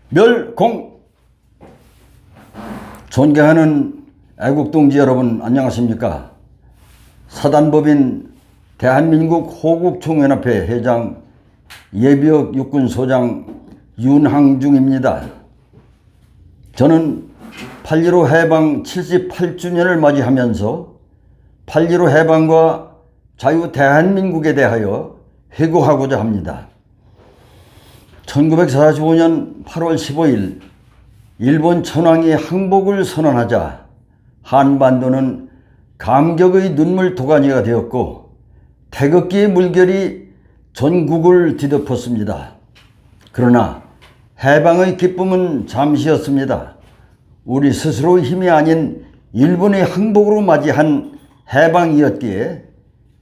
멸공! 존경하는 애국동지 여러분, 안녕하십니까? 사단법인 대한민국 호국총연합회 회장 예비역 육군소장 윤항중입니다. 저는 8.15 해방 78주년을 맞이하면서 8.15 해방과 자유 대한민국에 대하여 회고하고자 합니다. 1945년 8월 15일 일본 천황이 항복을 선언하자 한반도는 감격의 눈물 도가니가 되었고 태극기의 물결이 전국을 뒤덮었습니다. 그러나 해방의 기쁨은 잠시였습니다. 우리 스스로의 힘이 아닌 일본의 항복으로 맞이한 해방이었기에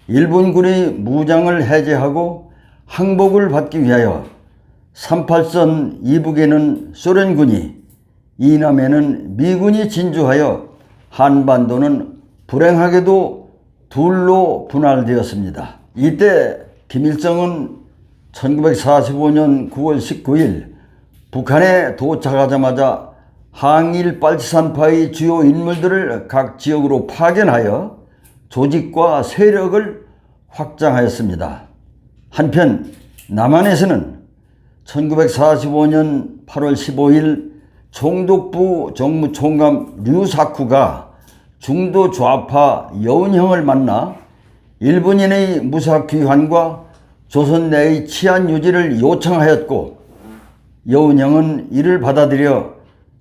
일본군의 무장을 해제하고 항복을 받기 위하여 38선 이북에는 소련군이, 이남에는 미군이 진주하여 한반도는 불행하게도 둘로 분할되었습니다. 이때 김일성은 1945년 9월 19일 북한에 도착하자마자 항일 빨치산파의 주요 인물들을 각 지역으로 파견하여 조직과 세력을 확장하였습니다. 한편 남한에서는 1945년 8월 15일 총독부 정무총감 류사쿠가 중도 좌파 여운형을 만나 일본인의 무사 귀환과 조선 내의 치안 유지를 요청하였고, 여운형은 이를 받아들여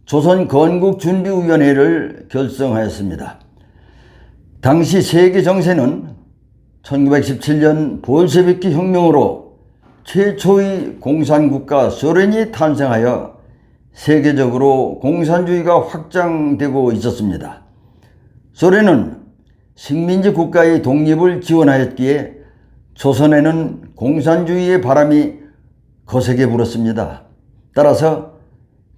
조선건국준비위원회를 결성하였습니다. 당시 세계 정세는 1917년 볼셰비키 혁명으로 최초의 공산국가 소련이 탄생하여 세계적으로 공산주의가 확장되고 있었습니다. 소련은 식민지 국가의 독립을 지원하였기에 조선에는 공산주의의 바람이 거세게 불었습니다. 따라서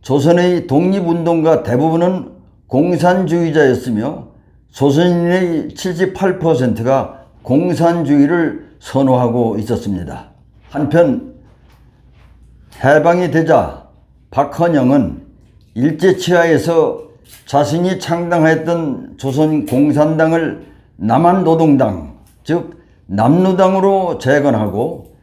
조선의 독립운동가 대부분은 공산주의자였으며 조선인의 78%가 공산주의를 선호하고 있었습니다. 한편 해방이 되자 박헌영은 일제치하에서 자신이 창당하였던 조선공산당을 남한노동당, 즉 남노당으로 재건하고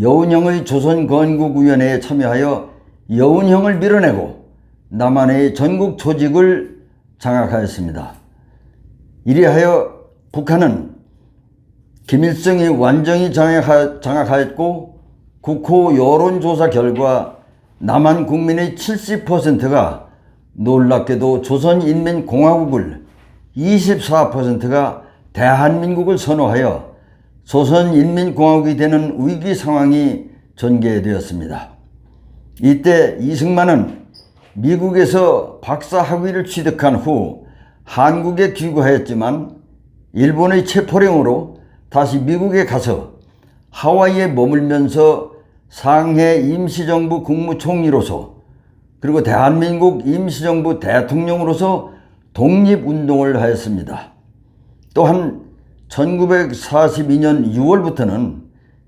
여운형의 조선건국위원회에 참여하여 여운형을 밀어내고 남한의 전국 조직을 장악하였습니다. 이리하여 북한은 김일성이 완전히 장악하였고, 국호 여론조사 결과 남한 국민의 70%가 놀랍게도 조선인민공화국을, 24%가 대한민국을 선호하여 조선인민공화국이 되는 위기 상황이 전개되었습니다. 이때 이승만은 미국에서 박사학위를 취득한 후 한국에 귀국하였지만 일본의 체포령으로 다시 미국에 가서 하와이에 머물면서 상해 임시정부 국무총리로서, 그리고 대한민국 임시정부 대통령으로서 독립운동을 하였습니다. 또한 1942년 6월부터는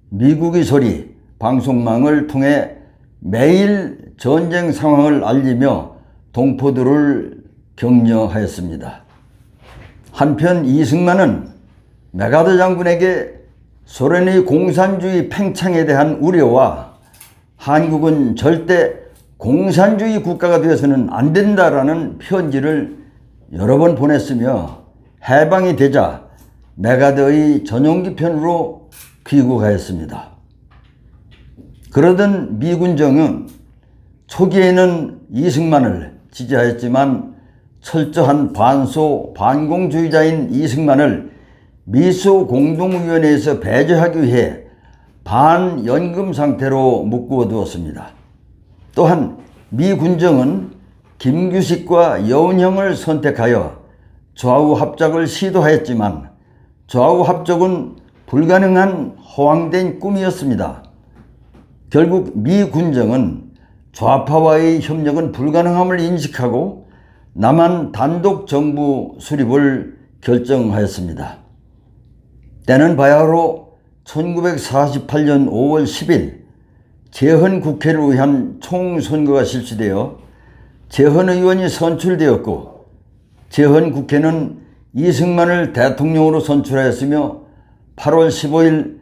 미국의 소리 방송망을 통해 매일 전쟁 상황을 알리며 동포들을 격려하였습니다. 한편 이승만은 메가더 장군에게 소련의 공산주의 팽창에 대한 우려와 한국은 절대 공산주의 국가가 되어서는 안 된다라는 편지를 여러 번 보냈으며, 해방이 되자 메가더의 전용기 편으로 귀국하였습니다. 그러던 미군정은 초기에는 이승만을 지지하였지만 철저한 반공주의자인 이승만을 미소 공동위원회에서 배제하기 위해 반연금 상태로 묶어 두었습니다. 또한 미 군정은 김규식과 여운형을 선택하여 좌우 합작을 시도하였지만 좌우 합작은 불가능한 허황된 꿈이었습니다. 결국 미 군정은 좌파와의 협력은 불가능함을 인식하고 남한 단독 정부 수립을 결정하였습니다. 때는 바야흐로 1948년 5월 10일 재헌 국회를 위한 총선거가 실시되어 재헌 의원이 선출되었고 재헌 국회는 이승만을 대통령으로 선출하였으며 8월 15일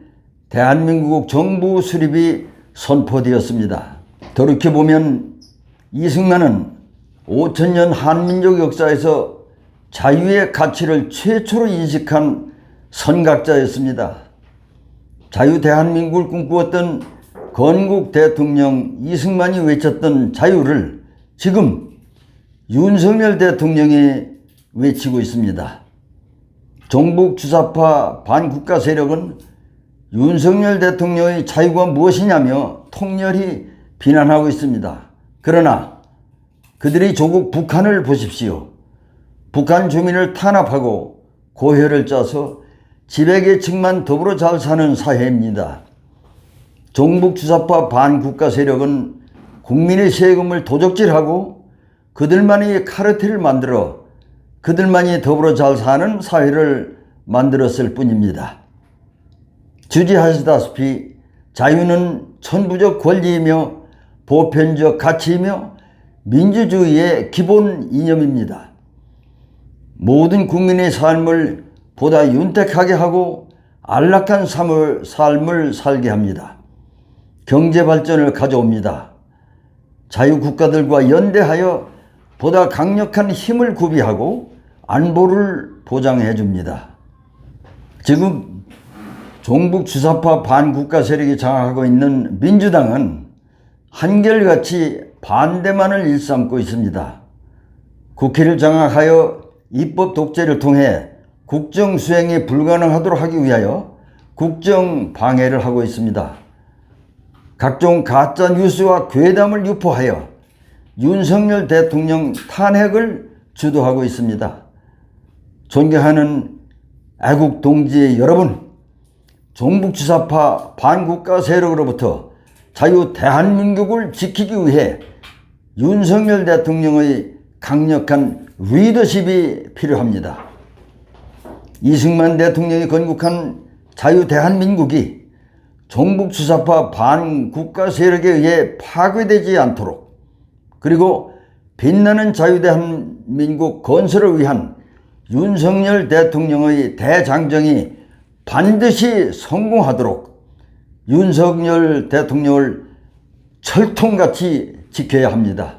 대한민국 정부 수립이 선포되었습니다. 돌이켜보면 이승만은 5000년 한민족 역사에서 자유의 가치를 최초로 인식한 선각자였습니다. 자유 대한민국을 꿈꾸었던 건국 대통령 이승만이 외쳤던 자유를 지금 윤석열 대통령이 외치고 있습니다. 종북 주사파 반국가 세력은 윤석열 대통령의 자유가 무엇이냐며 통렬히 비난하고 있습니다. 그러나 그들이 조국 북한을 보십시오. 북한 주민을 탄압하고 고혈을 짜서 지배계층만 더불어 잘 사는 사회입니다. 종북 주사파 반국가 세력은 국민의 세금을 도적질하고 그들만이 카르텔을 만들어 그들만이 더불어 잘 사는 사회를 만들었을 뿐입니다. 주지하시다시피 자유는 천부적 권리이며 보편적 가치이며 민주주의의 기본 이념입니다. 모든 국민의 삶을 보다 윤택하게 하고 안락한 삶을 살게 합니다. 경제 발전을 가져옵니다. 자유국가들과 연대하여 보다 강력한 힘을 구비하고 안보를 보장해 줍니다. 지금 종북 주사파 반국가 세력이 장악하고 있는 민주당은 한결같이 반대만을 일삼고 있습니다. 국회를 장악하여 입법 독재를 통해 국정 수행이 불가능하도록 하기 위하여 국정 방해를 하고 있습니다. 각종 가짜 뉴스와 괴담을 유포하여 윤석열 대통령 탄핵을 주도하고 있습니다. 존경하는 애국 동지 여러분, 종북 주사파 반국가 세력으로부터 자유 대한민국을 지키기 위해 윤석열 대통령의 강력한 리더십이 필요합니다. 이승만 대통령이 건국한 자유 대한민국이 종북 주사파 반국가 세력에 의해 파괴되지 않도록, 그리고 빛나는 자유 대한민국 건설을 위한 윤석열 대통령의 대장정이 반드시 성공하도록 윤석열 대통령을 철통같이 지켜야 합니다.